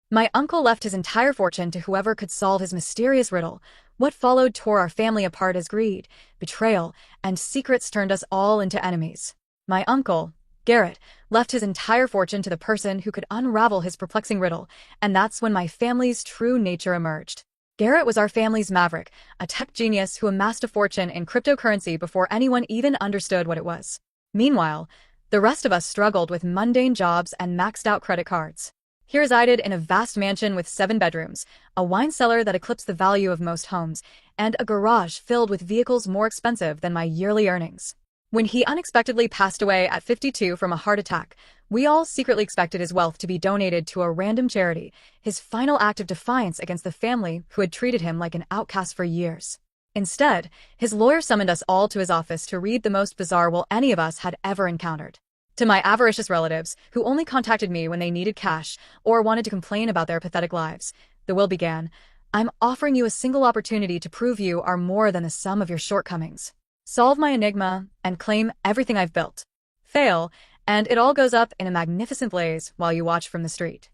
My uncle left his entire fortune to whoever could solve his mysterious riddle. What followed tore our family apart as greed, betrayal, and secrets turned us all into enemies. My uncle, Garrett, left his entire fortune to the person who could unravel his perplexing riddle, and that's when my family's true nature emerged. Garrett was our family's maverick, a tech genius who amassed a fortune in cryptocurrency before anyone even understood what it was. Meanwhile, the rest of us struggled with mundane jobs and maxed-out credit cards. He resided in a vast mansion with 7 bedrooms, a wine cellar that eclipsed the value of most homes, and a garage filled with vehicles more expensive than my yearly earnings. When he unexpectedly passed away at 52 from a heart attack, we all secretly expected his wealth to be donated to a random charity, his final act of defiance against the family who had treated him like an outcast for years. Instead, his lawyer summoned us all to his office to read the most bizarre will any of us had ever encountered. To my avaricious relatives, who only contacted me when they needed cash or wanted to complain about their pathetic lives, the will began. I'm offering you a single opportunity to prove you are more than the sum of your shortcomings. Solve my enigma and claim everything I've built. Fail, and it all goes up in a magnificent blaze while you watch from the street.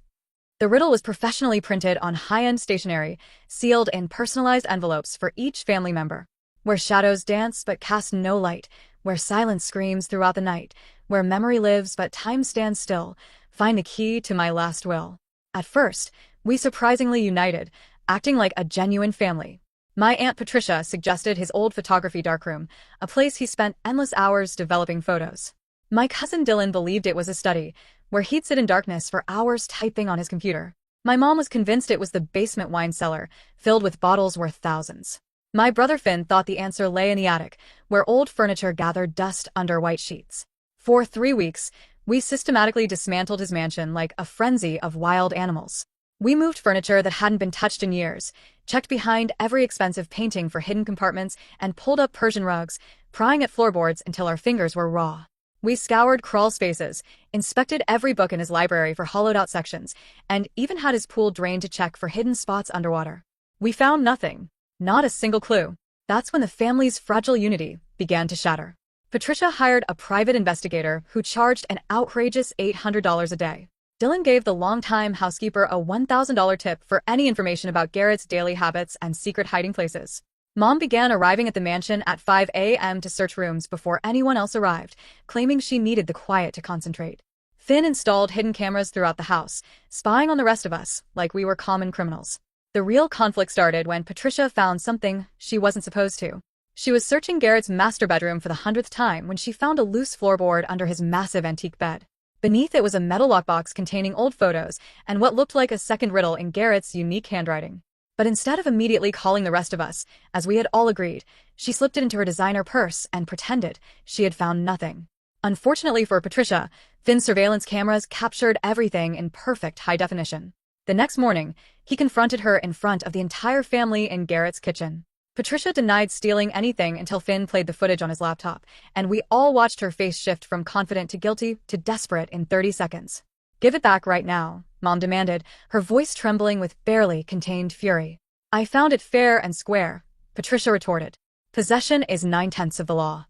The riddle was professionally printed on high-end stationery, sealed in personalized envelopes for each family member. Where shadows dance but cast no light, where silence screams throughout the night, where memory lives but time stands still, find the key to my last will. At first, we surprisingly united, acting like a genuine family. My Aunt Patricia suggested his old photography darkroom, a place he spent endless hours developing photos. My cousin Dylan believed it was a study, where he'd sit in darkness for hours typing on his computer. My mom was convinced it was the basement wine cellar, filled with bottles worth thousands. My brother Finn thought the answer lay in the attic, where old furniture gathered dust under white sheets. For 3 weeks, we systematically dismantled his mansion like a frenzy of wild animals. We moved furniture that hadn't been touched in years, checked behind every expensive painting for hidden compartments, and pulled up Persian rugs, prying at floorboards until our fingers were raw. We scoured crawl spaces, inspected every book in his library for hollowed-out sections, and even had his pool drained to check for hidden spots underwater. We found nothing. Not a single clue. That's when the family's fragile unity began to shatter. Patricia hired a private investigator who charged an outrageous $800 a day. Dylan gave the longtime housekeeper a $1,000 tip for any information about Garrett's daily habits and secret hiding places. Mom began arriving at the mansion at 5 a.m. to search rooms before anyone else arrived, claiming she needed the quiet to concentrate. Finn installed hidden cameras throughout the house, spying on the rest of us like we were common criminals. The real conflict started when Patricia found something she wasn't supposed to. She was searching Garrett's master bedroom for the 100th time when she found a loose floorboard under his massive antique bed. Beneath it was a metal lockbox containing old photos and what looked like a second riddle in Garrett's unique handwriting. But instead of immediately calling the rest of us, as we had all agreed, she slipped it into her designer purse and pretended she had found nothing. Unfortunately for Patricia, Finn's surveillance cameras captured everything in perfect high definition. The next morning, he confronted her in front of the entire family in Garrett's kitchen. Patricia denied stealing anything until Finn played the footage on his laptop, and we all watched her face shift from confident to guilty to desperate in 30 seconds. "Give it back right now," Mom demanded, her voice trembling with barely contained fury. "I found it fair and square," Patricia retorted. "Possession is 9/10 of the law."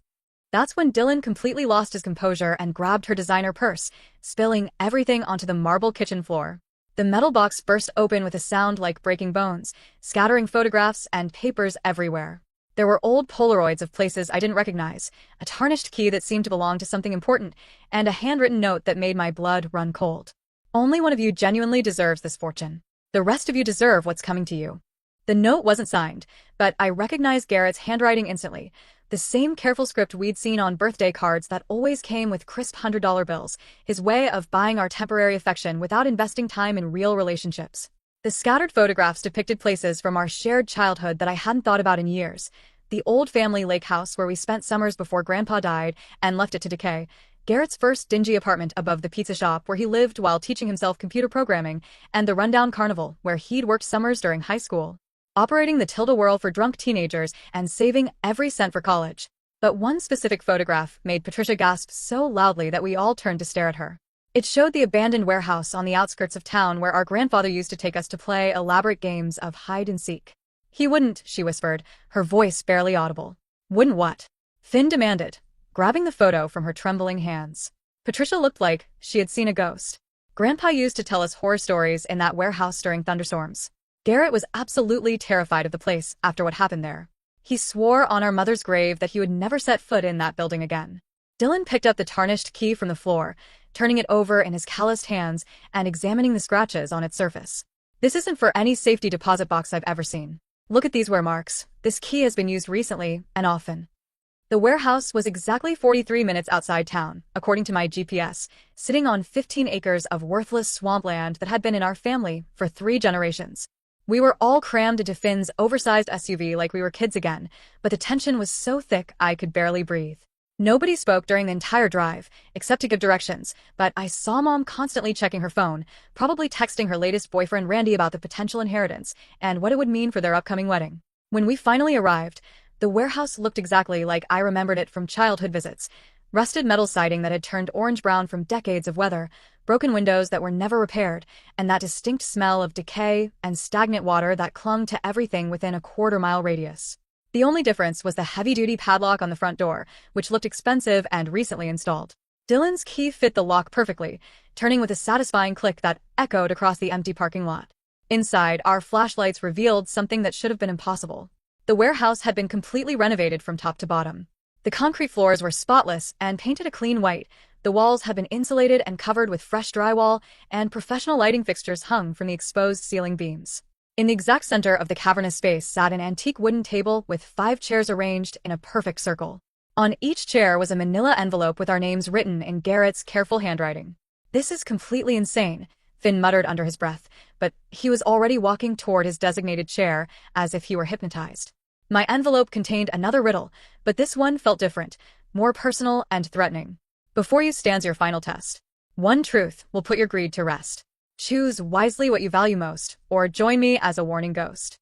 That's when Dylan completely lost his composure and grabbed her designer purse, spilling everything onto the marble kitchen floor. The metal box burst open with a sound like breaking bones, scattering photographs and papers everywhere. There were old Polaroids of places I didn't recognize, a tarnished key that seemed to belong to something important, and a handwritten note that made my blood run cold. "Only one of you genuinely deserves this fortune. The rest of you deserve what's coming to you." The note wasn't signed, but I recognized Garrett's handwriting instantly. The same careful script we'd seen on birthday cards that always came with crisp $100 bills, his way of buying our temporary affection without investing time in real relationships. The scattered photographs depicted places from our shared childhood that I hadn't thought about in years. The old family lake house where we spent summers before Grandpa died and left it to decay, Garrett's first dingy apartment above the pizza shop where he lived while teaching himself computer programming, and the rundown carnival where he'd worked summers during high school, operating the Tilda-Whirl for drunk teenagers and saving every cent for college. But one specific photograph made Patricia gasp so loudly that we all turned to stare at her. It showed the abandoned warehouse on the outskirts of town where our grandfather used to take us to play elaborate games of hide-and-seek. "He wouldn't," she whispered, her voice barely audible. "Wouldn't what?" Finn demanded, grabbing the photo from her trembling hands. Patricia looked like she had seen a ghost. Grandpa used to tell us horror stories in that warehouse during thunderstorms. Garrett was absolutely terrified of the place after what happened there. He swore on our mother's grave that he would never set foot in that building again. Dylan picked up the tarnished key from the floor, turning it over in his calloused hands and examining the scratches on its surface. This isn't for any safety deposit box I've ever seen. Look at these wear marks. This key has been used recently and often. The warehouse was exactly 43 minutes outside town, according to my GPS, sitting on 15 acres of worthless swampland that had been in our family for 3 generations. We were all crammed into Finn's oversized SUV like we were kids again, but the tension was so thick I could barely breathe. Nobody spoke during the entire drive, except to give directions, but I saw Mom constantly checking her phone, probably texting her latest boyfriend Randy about the potential inheritance and what it would mean for their upcoming wedding. When we finally arrived, the warehouse looked exactly like I remembered it from childhood visits. Rusted metal siding that had turned orange-brown from decades of weather, broken windows that were never repaired, and that distinct smell of decay and stagnant water that clung to everything within a quarter-mile radius. The only difference was the heavy-duty padlock on the front door, which looked expensive and recently installed. Dylan's key fit the lock perfectly, turning with a satisfying click that echoed across the empty parking lot. Inside, our flashlights revealed something that should have been impossible. The warehouse had been completely renovated from top to bottom. The concrete floors were spotless and painted a clean white. The walls had been insulated and covered with fresh drywall, and professional lighting fixtures hung from the exposed ceiling beams. In the exact center of the cavernous space sat an antique wooden table with 5 chairs arranged in a perfect circle. On each chair was a manila envelope with our names written in Garrett's careful handwriting. "This is completely insane," Finn muttered under his breath, but he was already walking toward his designated chair as if he were hypnotized. My envelope contained another riddle, but this one felt different, more personal and threatening. "Before you stands your final test. One truth will put your greed to rest. Choose wisely what you value most, or join me as a warning ghost."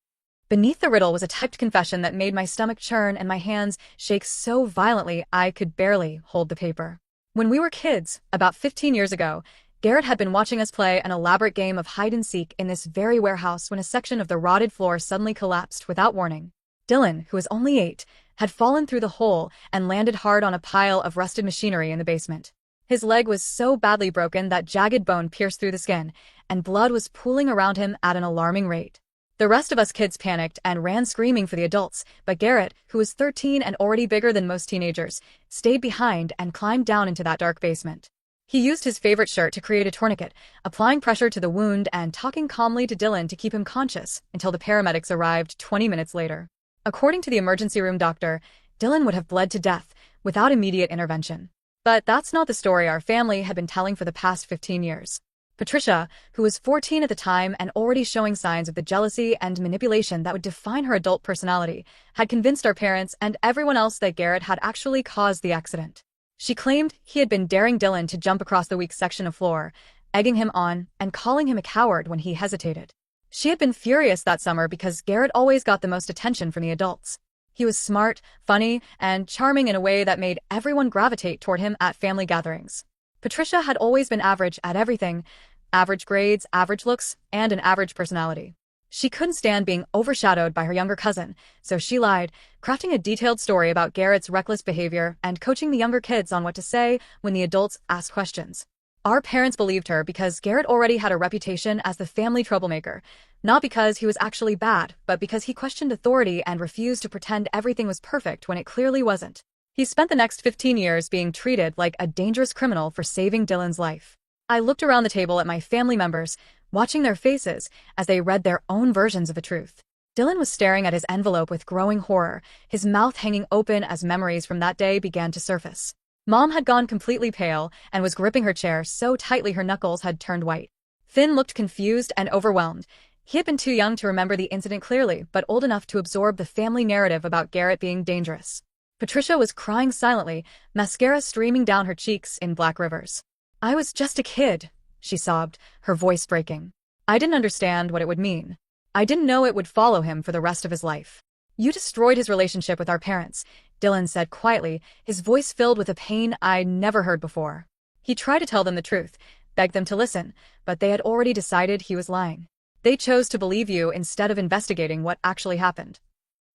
Beneath the riddle was a typed confession that made my stomach churn and my hands shake so violently I could barely hold the paper. When we were kids, about 15 years ago, Garrett had been watching us play an elaborate game of hide-and-seek in this very warehouse when a section of the rotted floor suddenly collapsed without warning. Dylan, who was only 8, had fallen through the hole and landed hard on a pile of rusted machinery in the basement. His leg was so badly broken that jagged bone pierced through the skin, and blood was pooling around him at an alarming rate. The rest of us kids panicked and ran screaming for the adults, but Garrett, who was 13 and already bigger than most teenagers, stayed behind and climbed down into that dark basement. He used his favorite shirt to create a tourniquet, applying pressure to the wound and talking calmly to Dylan to keep him conscious until the paramedics arrived 20 minutes later. According to the emergency room doctor, Dylan would have bled to death without immediate intervention. But that's not the story our family had been telling for the past 15 years. Patricia, who was 14 at the time and already showing signs of the jealousy and manipulation that would define her adult personality, had convinced our parents and everyone else that Garrett had actually caused the accident. She claimed he had been daring Dylan to jump across the weak section of floor, egging him on and calling him a coward when he hesitated. She had been furious that summer because Garrett always got the most attention from the adults. He was smart, funny, and charming in a way that made everyone gravitate toward him at family gatherings. Patricia had always been average at everything: average grades, average looks, and an average personality. She couldn't stand being overshadowed by her younger cousin, so she lied, crafting a detailed story about Garrett's reckless behavior and coaching the younger kids on what to say when the adults asked questions. Our parents believed her because Garrett already had a reputation as the family troublemaker, not because he was actually bad, but because he questioned authority and refused to pretend everything was perfect when it clearly wasn't. He spent the next 15 years being treated like a dangerous criminal for saving Dylan's life. I looked around the table at my family members, watching their faces as they read their own versions of the truth. Dylan was staring at his envelope with growing horror, his mouth hanging open as memories from that day began to surface. Mom had gone completely pale and was gripping her chair so tightly her knuckles had turned white. Finn looked confused and overwhelmed. He had been too young to remember the incident clearly, but old enough to absorb the family narrative about Garrett being dangerous. Patricia was crying silently, mascara streaming down her cheeks in black rivers. "I was just a kid," she sobbed, her voice breaking. "I didn't understand what it would mean. I didn't know it would follow him for the rest of his life." "You destroyed his relationship with our parents," Dylan said quietly, his voice filled with a pain I'd never heard before. He tried to tell them the truth, begged them to listen, but they had already decided he was lying. "They chose to believe you instead of investigating what actually happened."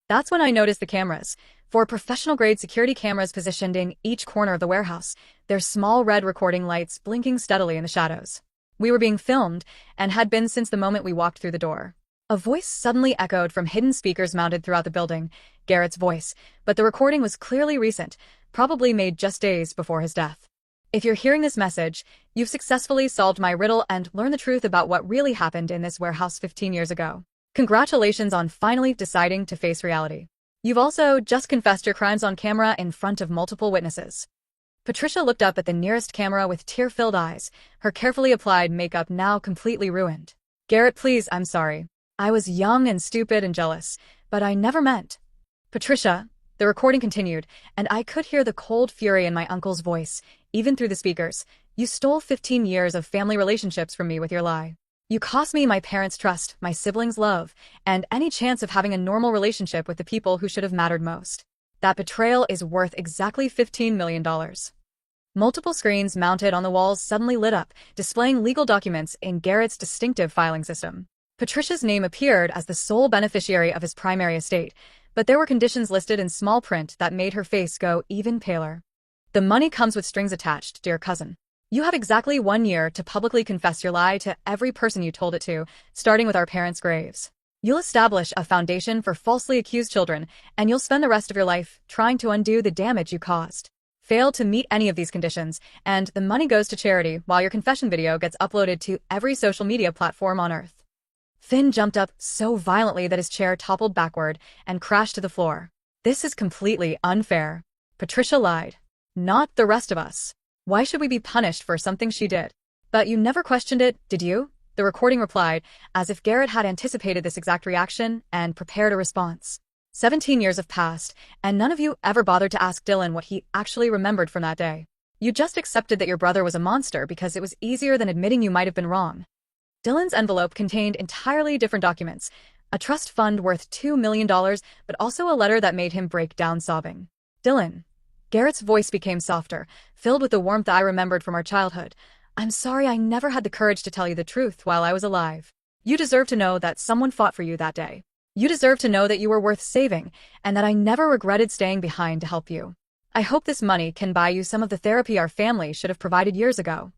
That's when I noticed the cameras. 4 professional-grade security cameras positioned in each corner of the warehouse, their small red recording lights blinking steadily in the shadows. We were being filmed, and had been since the moment we walked through the door. A voice suddenly echoed from hidden speakers mounted throughout the building, Garrett's voice, but the recording was clearly recent, probably made just days before his death. If you're hearing this message, you've successfully solved my riddle and learned the truth about what really happened in this warehouse 15 years ago. Congratulations on finally deciding to face reality. You've also just confessed your crimes on camera in front of multiple witnesses. Patricia looked up at the nearest camera with tear-filled eyes, her carefully applied makeup now completely ruined. Garrett, please, I'm sorry. I was young and stupid and jealous, but I never meant. Patricia, the recording continued, and I could hear the cold fury in my uncle's voice, even through the speakers. You stole 15 years of family relationships from me with your lie. You cost me my parents' trust, my siblings' love, and any chance of having a normal relationship with the people who should have mattered most. That betrayal is worth exactly $15 million. Multiple screens mounted on the walls suddenly lit up, displaying legal documents in Garrett's distinctive filing system. Patricia's name appeared as the sole beneficiary of his primary estate, but there were conditions listed in small print that made her face go even paler. The money comes with strings attached, dear cousin. You have exactly 1 year to publicly confess your lie to every person you told it to, starting with our parents' graves. You'll establish a foundation for falsely accused children, and you'll spend the rest of your life trying to undo the damage you caused. Fail to meet any of these conditions, and the money goes to charity while your confession video gets uploaded to every social media platform on Earth. Finn jumped up so violently that his chair toppled backward and crashed to the floor. This is completely unfair. Patricia lied. Not the rest of us. Why should we be punished for something she did? But you never questioned it, did you? The recording replied, as if Garrett had anticipated this exact reaction and prepared a response. 17 years have passed, and none of you ever bothered to ask Dylan what he actually remembered from that day. You just accepted that your brother was a monster because it was easier than admitting you might have been wrong. Dylan's envelope contained entirely different documents, a trust fund worth $2 million, but also a letter that made him break down sobbing. Dylan. Garrett's voice became softer, filled with the warmth I remembered from our childhood. I'm sorry I never had the courage to tell you the truth while I was alive. You deserve to know that someone fought for you that day. You deserve to know that you were worth saving, and that I never regretted staying behind to help you. I hope this money can buy you some of the therapy our family should have provided years ago.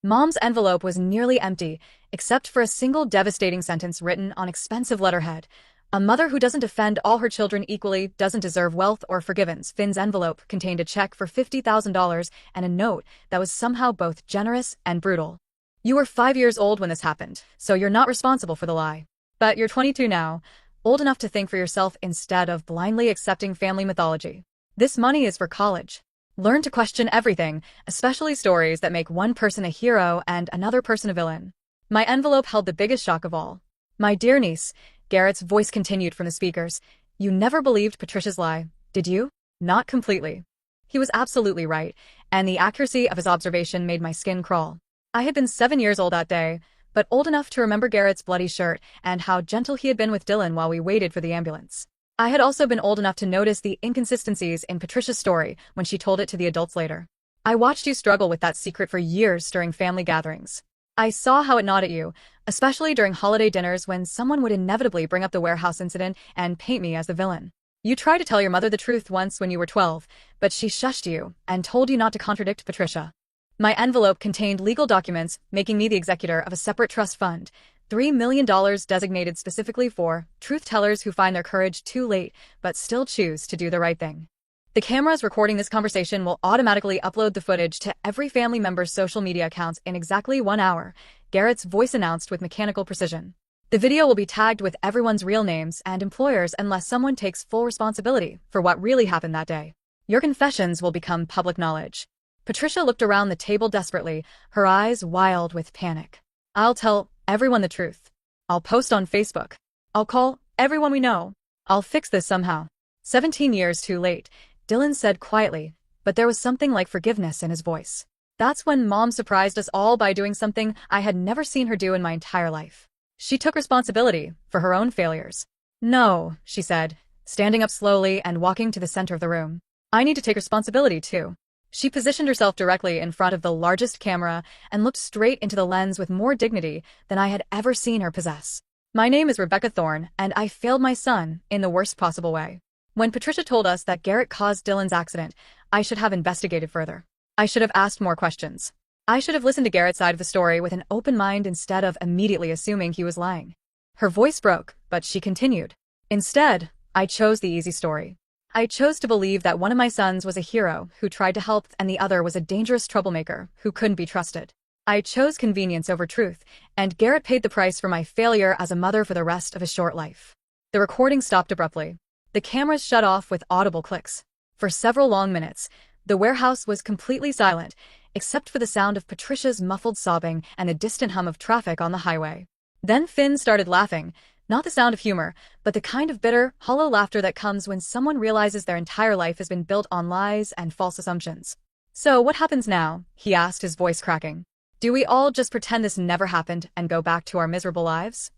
Mom's envelope was nearly empty, except for a single devastating sentence written on expensive letterhead. A mother who doesn't defend all her children equally doesn't deserve wealth or forgiveness. Finn's envelope contained a check for $50,000 and a note that was somehow both generous and brutal. You were 5 years old when this happened, so you're not responsible for the lie. But you're 22 now, old enough to think for yourself instead of blindly accepting family mythology. This money is for college. Learn to question everything, especially stories that make one person a hero and another person a villain. My envelope held the biggest shock of all. My dear niece, Garrett's voice continued from the speakers, you never believed Patricia's lie, did you? Not completely. He was absolutely right, and the accuracy of his observation made my skin crawl. I had been 7 years old that day, but old enough to remember Garrett's bloody shirt and how gentle he had been with Dylan while we waited for the ambulance. I had also been old enough to notice the inconsistencies in Patricia's story when she told it to the adults later. I watched you struggle with that secret for years during family gatherings. I saw how it gnawed at you, especially during holiday dinners when someone would inevitably bring up the warehouse incident and paint me as the villain. You tried to tell your mother the truth once when you were 12, but she shushed you and told you not to contradict Patricia. My envelope contained legal documents making me the executor of a separate trust fund, $3 million designated specifically for truth-tellers who find their courage too late but still choose to do the right thing. The cameras recording this conversation will automatically upload the footage to every family member's social media accounts in exactly 1 hour, Garrett's voice announced with mechanical precision. The video will be tagged with everyone's real names and employers unless someone takes full responsibility for what really happened that day. Your confessions will become public knowledge. Patricia looked around the table desperately, her eyes wild with panic. I'll tell everyone the truth. I'll post on Facebook. I'll call everyone we know. I'll fix this somehow. 17 years too late, Dylan said quietly, but there was something like forgiveness in his voice. That's when Mom surprised us all by doing something I had never seen her do in my entire life. She took responsibility for her own failures. No, she said, standing up slowly and walking to the center of the room. I need to take responsibility too. She positioned herself directly in front of the largest camera and looked straight into the lens with more dignity than I had ever seen her possess. My name is Rebecca Thorne, and I failed my son in the worst possible way. When Patricia told us that Garrett caused Dylan's accident, I should have investigated further. I should have asked more questions. I should have listened to Garrett's side of the story with an open mind instead of immediately assuming he was lying. Her voice broke, but she continued. Instead, I chose the easy story. I chose to believe that one of my sons was a hero who tried to help and the other was a dangerous troublemaker who couldn't be trusted. I chose convenience over truth, and Garrett paid the price for my failure as a mother for the rest of his short life. The recording stopped abruptly. The cameras shut off with audible clicks. For several long minutes, the warehouse was completely silent, except for the sound of Patricia's muffled sobbing and the distant hum of traffic on the highway. Then Finn started laughing, not the sound of humor, but the kind of bitter, hollow laughter that comes when someone realizes their entire life has been built on lies and false assumptions. So what happens now? He asked, his voice cracking. Do we all just pretend this never happened and go back to our miserable lives?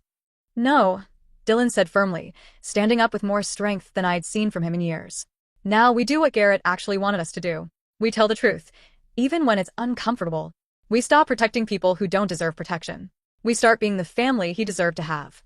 No, Dylan said firmly, standing up with more strength than I'd seen from him in years. Now we do what Garrett actually wanted us to do. We tell the truth, even when it's uncomfortable. We stop protecting people who don't deserve protection. We start being the family he deserved to have.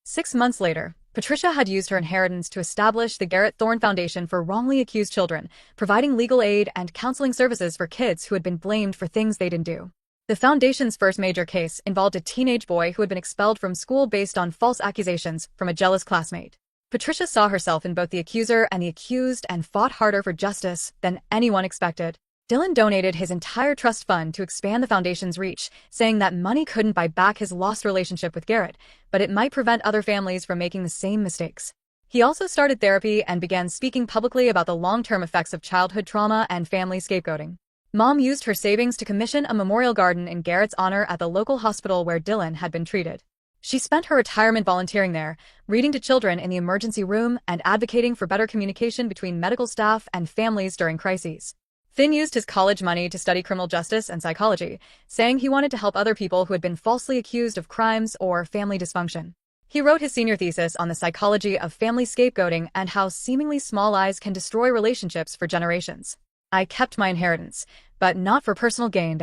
6 months later, Patricia had used her inheritance to establish the Garrett Thorne Foundation for wrongly accused children, providing legal aid and counseling services for kids who had been blamed for things they didn't do. The foundation's first major case involved a teenage boy who had been expelled from school based on false accusations from a jealous classmate. Patricia saw herself in both the accuser and the accused and fought harder for justice than anyone expected. Dylan donated his entire trust fund to expand the foundation's reach, saying that money couldn't buy back his lost relationship with Garrett, but it might prevent other families from making the same mistakes. He also started therapy and began speaking publicly about the long-term effects of childhood trauma and family scapegoating. Mom used her savings to commission a memorial garden in Garrett's honor at the local hospital where Dylan had been treated. She spent her retirement volunteering there, reading to children in the emergency room and advocating for better communication between medical staff and families during crises. Finn used his college money to study criminal justice and psychology, saying he wanted to help other people who had been falsely accused of crimes or family dysfunction. He wrote his senior thesis on the psychology of family scapegoating and how seemingly small lies can destroy relationships for generations. I kept my inheritance, but not for personal gain.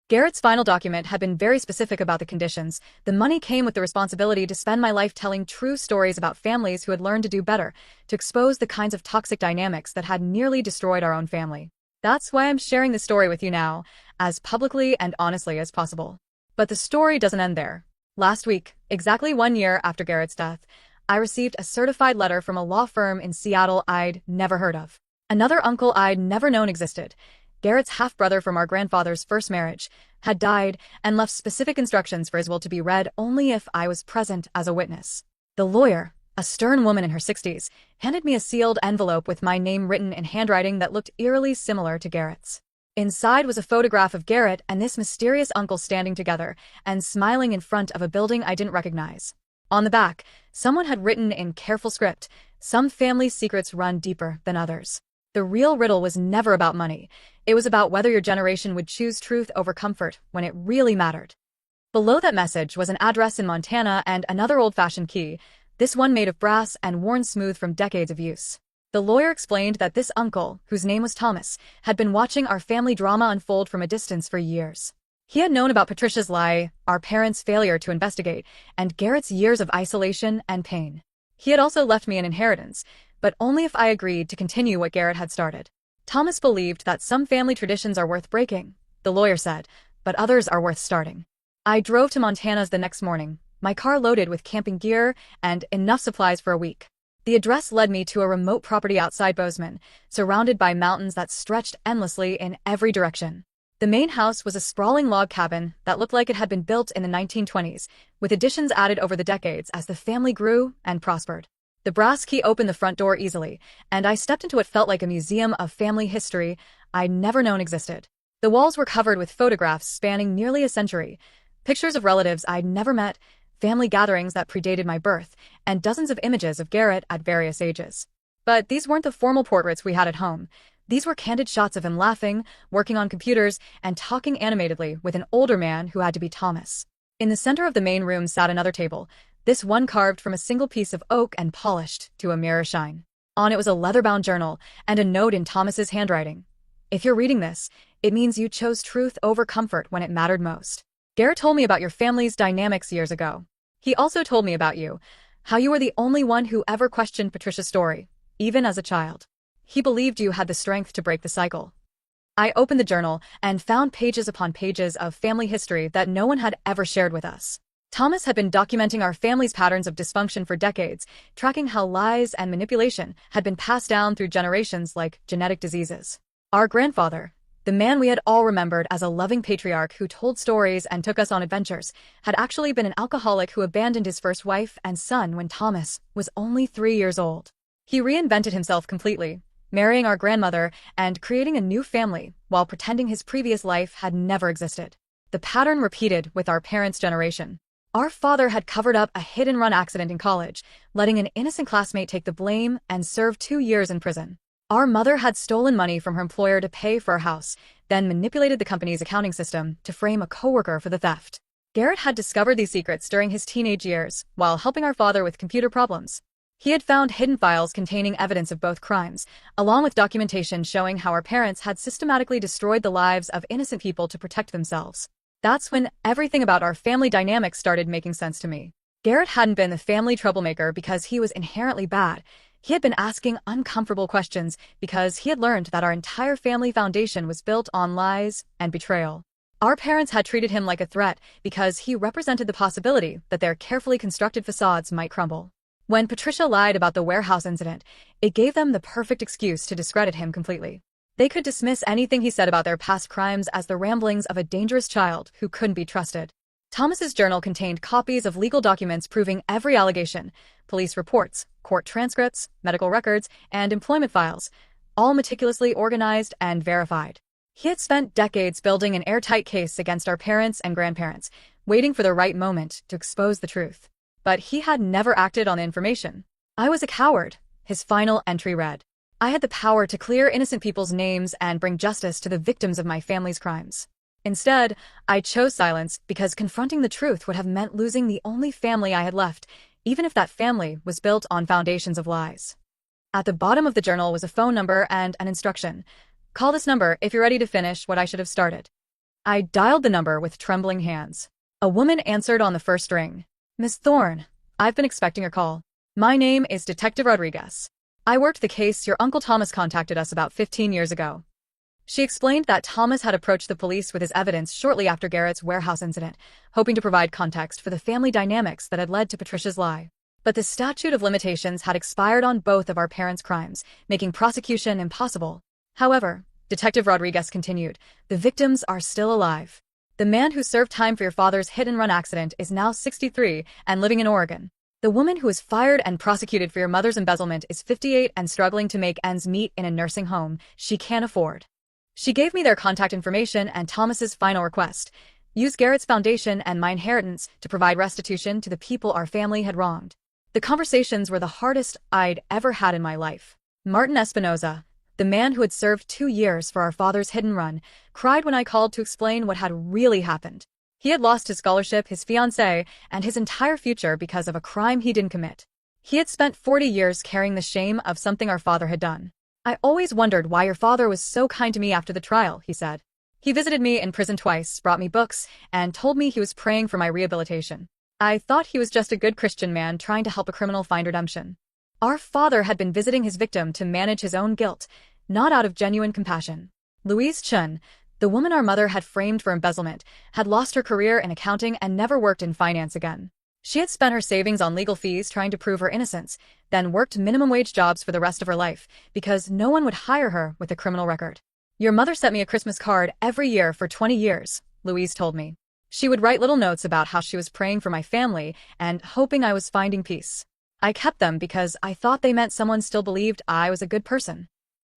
Garrett's final document had been very specific about the conditions. The money came with the responsibility to spend my life telling true stories about families who had learned to do better, to expose the kinds of toxic dynamics that had nearly destroyed our own family. That's why I'm sharing the story with you now, as publicly and honestly as possible. But the story doesn't end there. Last week, exactly 1 year after Garrett's death, I received a certified letter from a law firm in Seattle I'd never heard of. Another uncle I'd never known existed, Garrett's half-brother from our grandfather's first marriage, had died and left specific instructions for his will to be read only if I was present as a witness. The lawyer, a stern woman in her 60s, handed me a sealed envelope with my name written in handwriting that looked eerily similar to Garrett's. Inside was a photograph of Garrett and this mysterious uncle standing together and smiling in front of a building I didn't recognize. On the back, someone had written in careful script, "Some family secrets run deeper than others." The real riddle was never about money. It was about whether your generation would choose truth over comfort when it really mattered. Below that message was an address in Montana and another old-fashioned key, this one made of brass and worn smooth from decades of use. The lawyer explained that this uncle, whose name was Thomas, had been watching our family drama unfold from a distance for years. He had known about Patricia's lie, our parents' failure to investigate, and Garrett's years of isolation and pain. He had also left me an inheritance, but only if I agreed to continue what Garrett had started. Thomas believed that some family traditions are worth breaking, the lawyer said, but others are worth starting. I drove to Montana's the next morning, my car loaded with camping gear and enough supplies for a week. The address led me to a remote property outside Bozeman, surrounded by mountains that stretched endlessly in every direction. The main house was a sprawling log cabin that looked like it had been built in the 1920s, with additions added over the decades as the family grew and prospered. The brass key opened the front door easily, and I stepped into what felt like a museum of family history I'd never known existed. The walls were covered with photographs spanning nearly a century, pictures of relatives I'd never met, family gatherings that predated my birth, and dozens of images of Garrett at various ages. But these weren't the formal portraits we had at home. These were candid shots of him laughing, working on computers, and talking animatedly with an older man who had to be Thomas. In the center of the main room sat another table, this one carved from a single piece of oak and polished to a mirror shine. On it was a leather-bound journal and a note in Thomas's handwriting. "If you're reading this, it means you chose truth over comfort when it mattered most. Garrett told me about your family's dynamics years ago. He also told me about you, how you were the only one who ever questioned Patricia's story, even as a child. He believed you had the strength to break the cycle." I opened the journal and found pages upon pages of family history that no one had ever shared with us. Thomas had been documenting our family's patterns of dysfunction for decades, tracking how lies and manipulation had been passed down through generations like genetic diseases. Our grandfather, the man we had all remembered as a loving patriarch who told stories and took us on adventures, had actually been an alcoholic who abandoned his first wife and son when Thomas was only 3 years old. He reinvented himself completely, marrying our grandmother and creating a new family while pretending his previous life had never existed. The pattern repeated with our parents' generation. Our father had covered up a hit-and-run accident in college, letting an innocent classmate take the blame and serve 2 years in prison. Our mother had stolen money from her employer to pay for a house, then manipulated the company's accounting system to frame a coworker for the theft. Garrett had discovered these secrets during his teenage years while helping our father with computer problems. He had found hidden files containing evidence of both crimes, along with documentation showing how our parents had systematically destroyed the lives of innocent people to protect themselves. That's when everything about our family dynamics started making sense to me. Garrett hadn't been the family troublemaker because he was inherently bad. He had been asking uncomfortable questions because he had learned that our entire family foundation was built on lies and betrayal. Our parents had treated him like a threat because he represented the possibility that their carefully constructed facades might crumble. When Patricia lied about the warehouse incident, it gave them the perfect excuse to discredit him completely. They could dismiss anything he said about their past crimes as the ramblings of a dangerous child who couldn't be trusted. Thomas's journal contained copies of legal documents proving every allegation, police reports, court transcripts, medical records, and employment files, all meticulously organized and verified. He had spent decades building an airtight case against our parents and grandparents, waiting for the right moment to expose the truth. But he had never acted on the information. I was a coward, his final entry read. I had the power to clear innocent people's names and bring justice to the victims of my family's crimes. Instead, I chose silence because confronting the truth would have meant losing the only family I had left, even if that family was built on foundations of lies. At the bottom of the journal was a phone number and an instruction. Call this number if you're ready to finish what I should have started. I dialed the number with trembling hands. A woman answered on the first ring. Miss Thorne, I've been expecting your call. My name is Detective Rodriguez. I worked the case your Uncle Thomas contacted us about 15 years ago. She explained that Thomas had approached the police with his evidence shortly after Garrett's warehouse incident, hoping to provide context for the family dynamics that had led to Patricia's lie. But the statute of limitations had expired on both of our parents' crimes, making prosecution impossible. However, Detective Rodriguez continued, the victims are still alive. The man who served time for your father's hit-and-run accident is now 63 and living in Oregon. The woman who was fired and prosecuted for your mother's embezzlement is 58 and struggling to make ends meet in a nursing home she can't afford. She gave me their contact information and Thomas's final request. Use Garrett's foundation and my inheritance to provide restitution to the people our family had wronged. The conversations were the hardest I'd ever had in my life. Martin Espinoza, the man who had served 2 years for our father's hit and run, cried when I called to explain what had really happened. He had lost his scholarship, his fiancée, and his entire future because of a crime he didn't commit. He had spent 40 years carrying the shame of something our father had done. I always wondered why your father was so kind to me after the trial, he said. He visited me in prison twice, brought me books, and told me he was praying for my rehabilitation. I thought he was just a good Christian man trying to help a criminal find redemption. Our father had been visiting his victim to manage his own guilt, not out of genuine compassion. Louise Chun, the woman our mother had framed for embezzlement, had lost her career in accounting and never worked in finance again. She had spent her savings on legal fees trying to prove her innocence, then worked minimum-wage jobs for the rest of her life because no one would hire her with a criminal record. Your mother sent me a Christmas card every year for 20 years, Louise told me. She would write little notes about how she was praying for my family and hoping I was finding peace. I kept them because I thought they meant someone still believed I was a good person.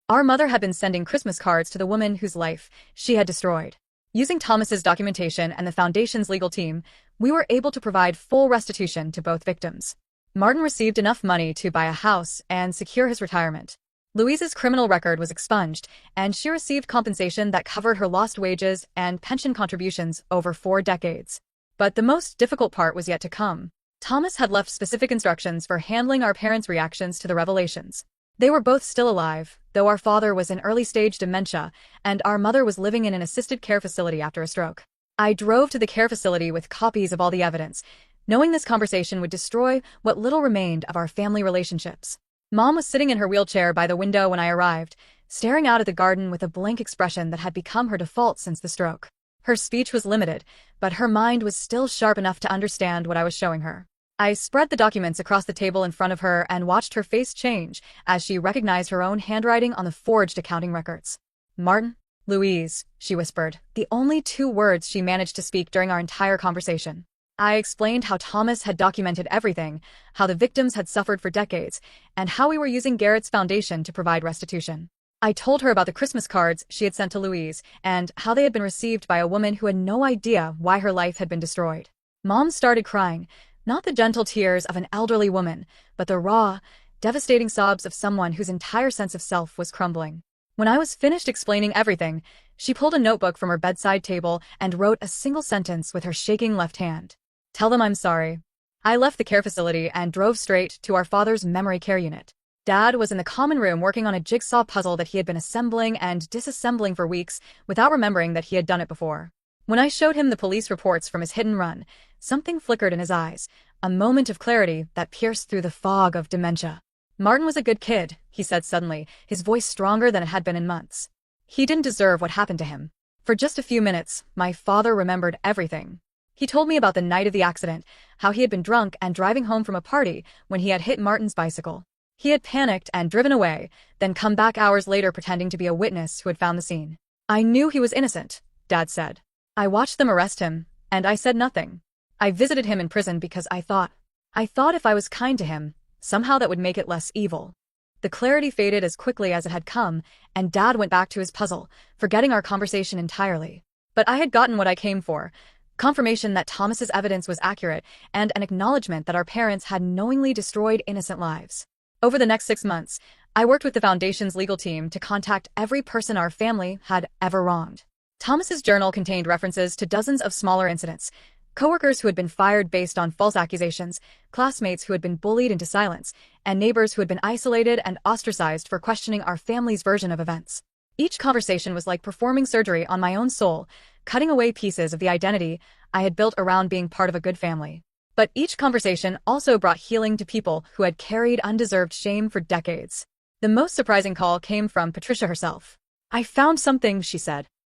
Our mother had been sending Christmas cards to the woman whose life she had destroyed. Using Thomas's documentation and the Foundation's legal team, we were able to provide full restitution to both victims. Martin received enough money to buy a house and secure his retirement. Louise's criminal record was expunged, and she received compensation that covered her lost wages and pension contributions over 4 decades. But the most difficult part was yet to come. Thomas had left specific instructions for handling our parents' reactions to the revelations. They were both still alive, though our father was in early-stage dementia, and our mother was living in an assisted care facility after a stroke. I drove to the care facility with copies of all the evidence, knowing this conversation would destroy what little remained of our family relationships. Mom was sitting in her wheelchair by the window when I arrived, staring out at the garden with a blank expression that had become her default since the stroke. Her speech was limited, but her mind was still sharp enough to understand what I was showing her. I spread the documents across the table in front of her and watched her face change as she recognized her own handwriting on the forged accounting records. "Martin? Louise," she whispered, the only 2 words she managed to speak during our entire conversation. I explained how Thomas had documented everything, how the victims had suffered for decades, and how we were using Garrett's foundation to provide restitution. I told her about the Christmas cards she had sent to Louise and how they had been received by a woman who had no idea why her life had been destroyed. Mom started crying, not the gentle tears of an elderly woman, but the raw, devastating sobs of someone whose entire sense of self was crumbling. When I was finished explaining everything, she pulled a notebook from her bedside table and wrote a single sentence with her shaking left hand. "Tell them I'm sorry." I left the care facility and drove straight to our father's memory care unit. Dad was in the common room working on a jigsaw puzzle that he had been assembling and disassembling for weeks without remembering that he had done it before. When I showed him the police reports from his hit and run, something flickered in his eyes, a moment of clarity that pierced through the fog of dementia. "Martin was a good kid," he said suddenly, his voice stronger than it had been in months. "He didn't deserve what happened to him." For just a few minutes, my father remembered everything. He told me about the night of the accident, how he had been drunk and driving home from a party when he had hit Martin's bicycle. He had panicked and driven away, then come back hours later pretending to be a witness who had found the scene. "I knew he was innocent," Dad said. "I watched them arrest him, and I said nothing. I visited him in prison because I thought if I was kind to him, somehow that would make it less evil." The clarity faded as quickly as it had come, and Dad went back to his puzzle, forgetting our conversation entirely. But I had gotten what I came for. Confirmation that Thomas's evidence was accurate, and an acknowledgement that our parents had knowingly destroyed innocent lives. Over the next 6 months, I worked with the Foundation's legal team to contact every person our family had ever wronged. Thomas's journal contained references to dozens of smaller incidents, coworkers who had been fired based on false accusations, classmates who had been bullied into silence, and neighbors who had been isolated and ostracized for questioning our family's version of events. Each conversation was like performing surgery on my own soul, cutting away pieces of the identity I had built around being part of a good family. But each conversation also brought healing to people who had carried undeserved shame for decades. The most surprising call came from Patricia herself. "I found something," she said.